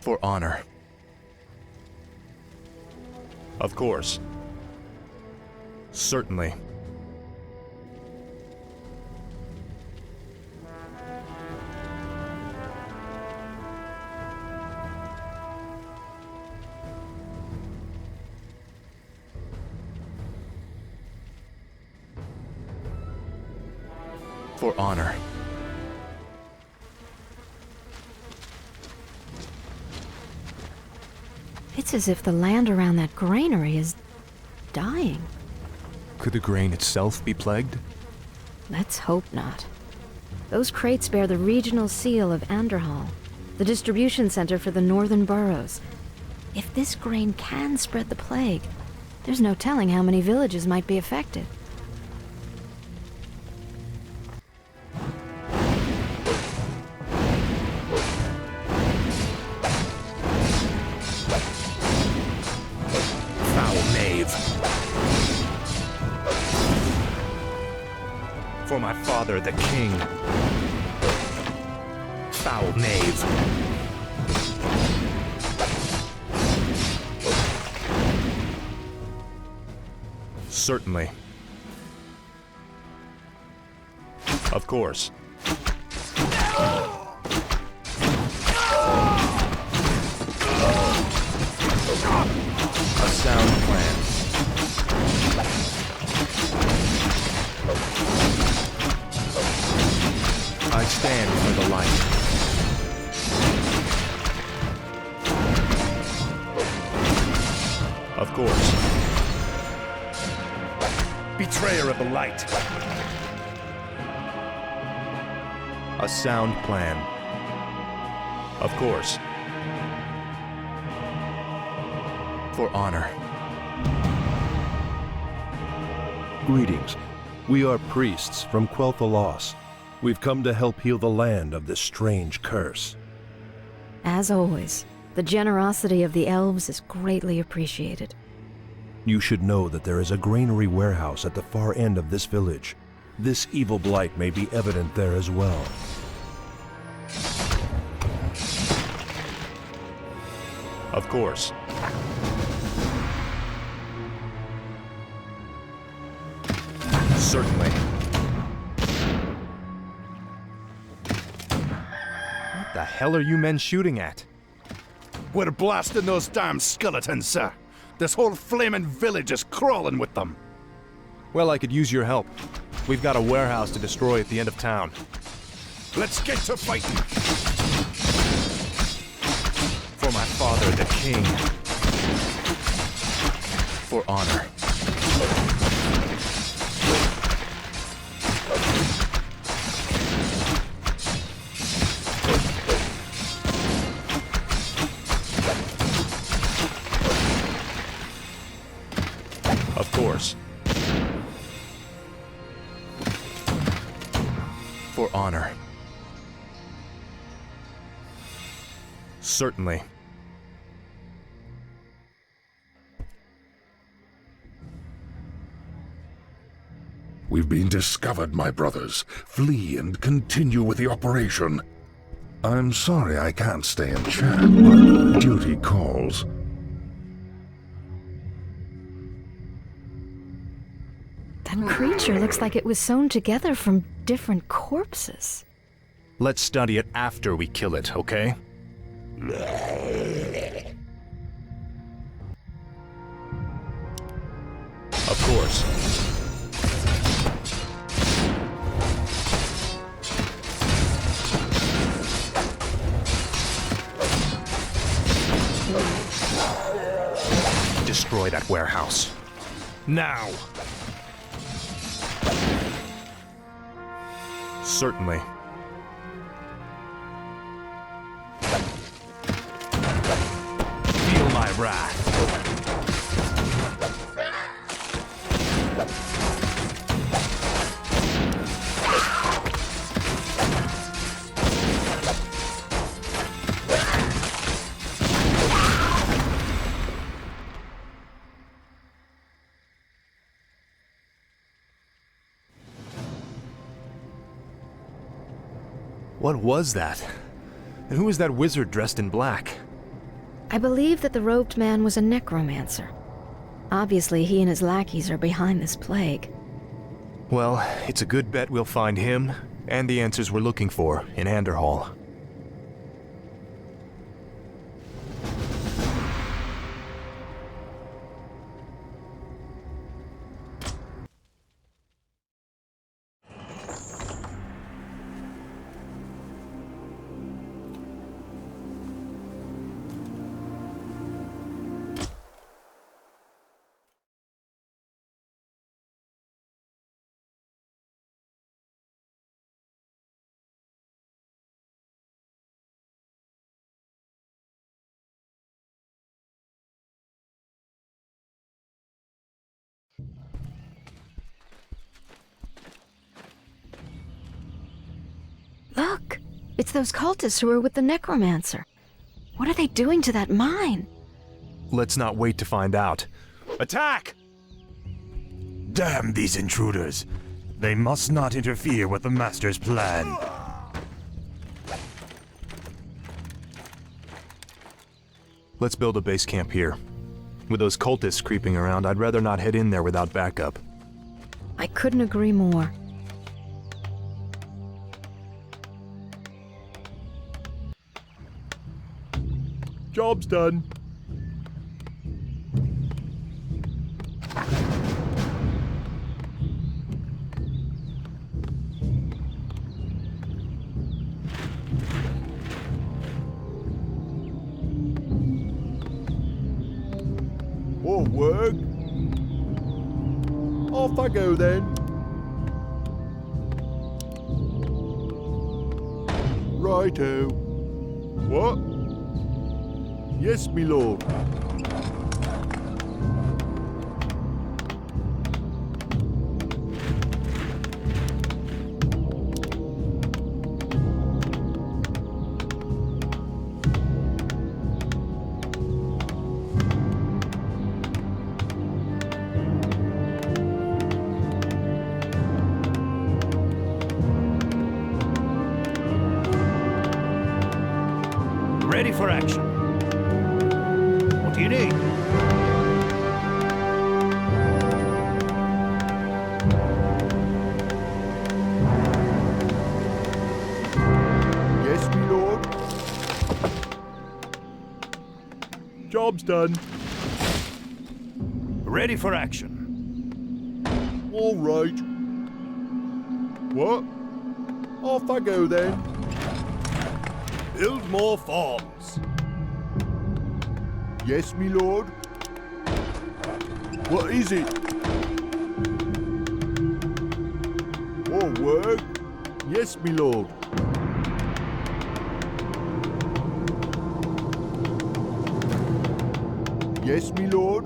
For honor. Of course. Certainly. For honor. It's as if the land around that granary is dying. Could the grain itself be plagued? Let's hope not. Those crates bear the regional seal of Anderhall, the distribution center for the northern boroughs. If this grain can spread the plague, there's no telling how many villages might be affected. For my father, the king. Foul knave. Certainly. Of course. A sound plan. I stand for the light. Of course. Betrayer of the light. A sound plan. Of course. For honor. Greetings. We are priests from Quel'Thalas. We've come to help heal the land of this strange curse. As always, the generosity of the elves is greatly appreciated. You should know that there is a granary warehouse at the far end of this village. This evil blight may be evident there as well. Of course. Certainly. What the hell are you men shooting at? We're blasting those damn skeletons, sir. This whole flaming village is crawling with them. Well, I could use your help. We've got a warehouse to destroy at the end of town. Let's get to fighting. For my father, the king. For honor. Of course. For honor. Certainly. We've been discovered, my brothers. Flee and continue with the operation. I'm sorry I can't stay and chat, but duty calls. That creature looks like it was sewn together from different corpses. Let's study it after we kill it, okay? Of course. Destroy that warehouse. Now! Certainly. Feel my wrath. What was that? And who was that wizard dressed in black? I believe that the robed man was a necromancer. Obviously, he and his lackeys are behind this plague. Well, it's a good bet we'll find him and the answers we're looking for in Anderhall. Look! It's those cultists who are with the necromancer. What are they doing to that mine? Let's not wait to find out. Attack! Damn these intruders! They must not interfere with the Master's plan. Let's build a base camp here. With those cultists creeping around, I'd rather not head in there without backup. I couldn't agree more. Job's done. More work. Off I go then. Righto. What? Yes, me lord. Ready for action. What do you need? Yes, me lord. Job's done. Ready for action. All right. What? Off I go then. Build more farms. Yes, me lord. What is it? More work? Yes, me lord. Yes, me lord.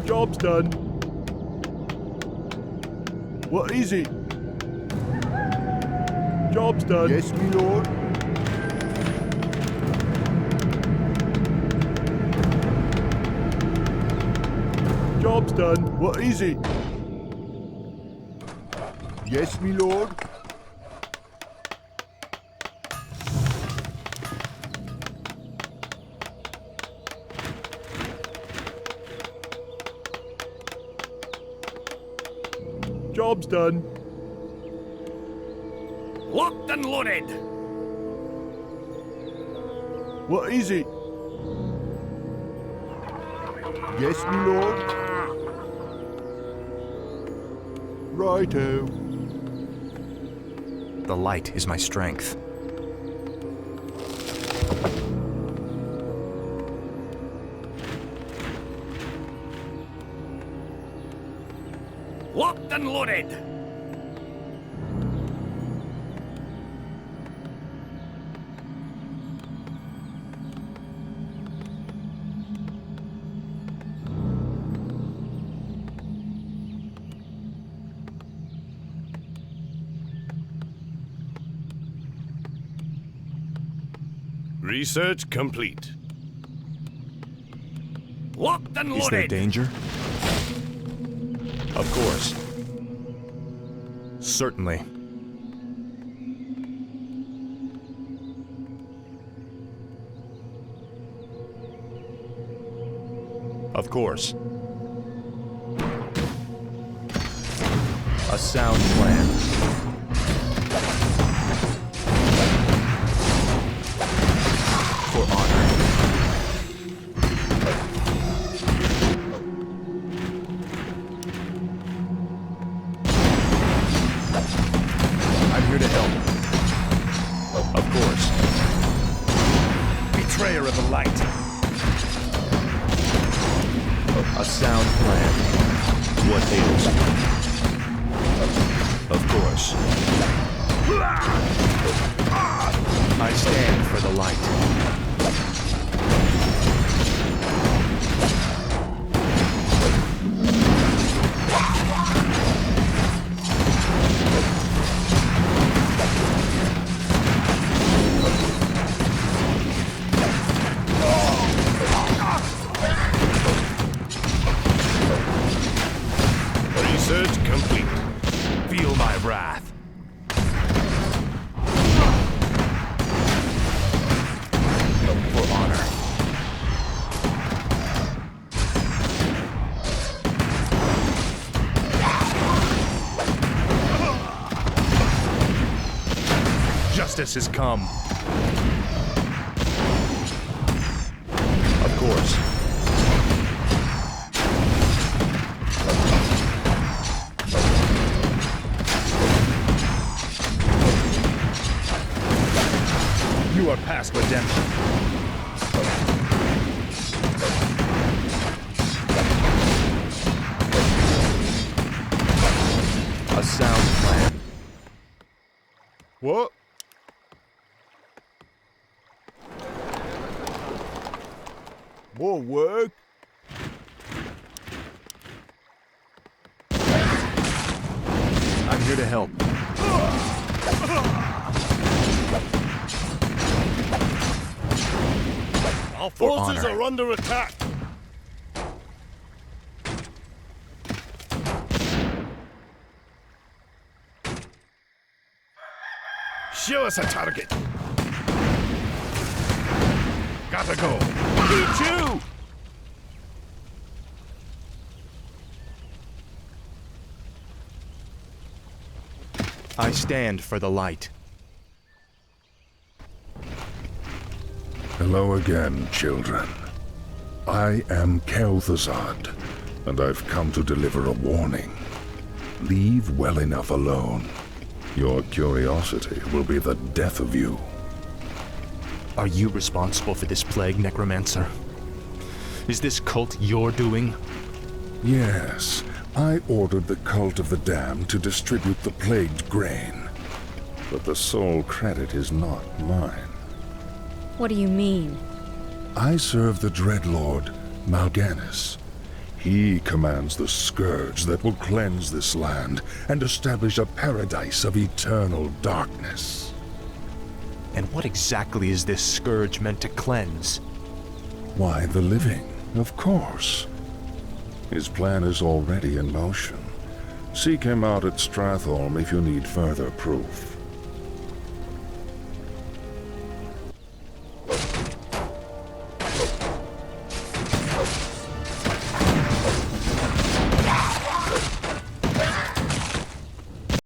Job's done. What is it? Job's done. Yes, me lord. Job's done. What is it? Yes, me lord. Job's done. Locked and loaded. What is it? Yes, me lord. Righto. The light is my strength. Locked and loaded. Research complete. Locked and loaded. Is there danger? Of course. Certainly. Of course. A sound plan. For honor. I'm here to help. Of course. Betrayer of the light. A sound plan. What ails you? Of course. I stand for the light. Research complete. Feel my wrath. For honor. Justice has come. Of course. You are past redemption. A sound plan. What? More work? I'm here to help. Our For forces honor. are under attack. Show us a target. Gotta go. Me too. I stand for the light. Hello again, children. I am Kel'Thuzad, and I've come to deliver a warning. Leave well enough alone. Your curiosity will be the death of you. Are you responsible for this plague, Necromancer? Is this cult your doing? Yes, I ordered the Cult of the Damned to distribute the plagued grain. But the sole credit is not mine. What do you mean? I serve the Dreadlord, Mal'Ganis. He commands the scourge that will cleanse this land and establish a paradise of eternal darkness. And what exactly is this scourge meant to cleanse? Why, the living, of course. His plan is already in motion. Seek him out at Stratholme if you need further proof.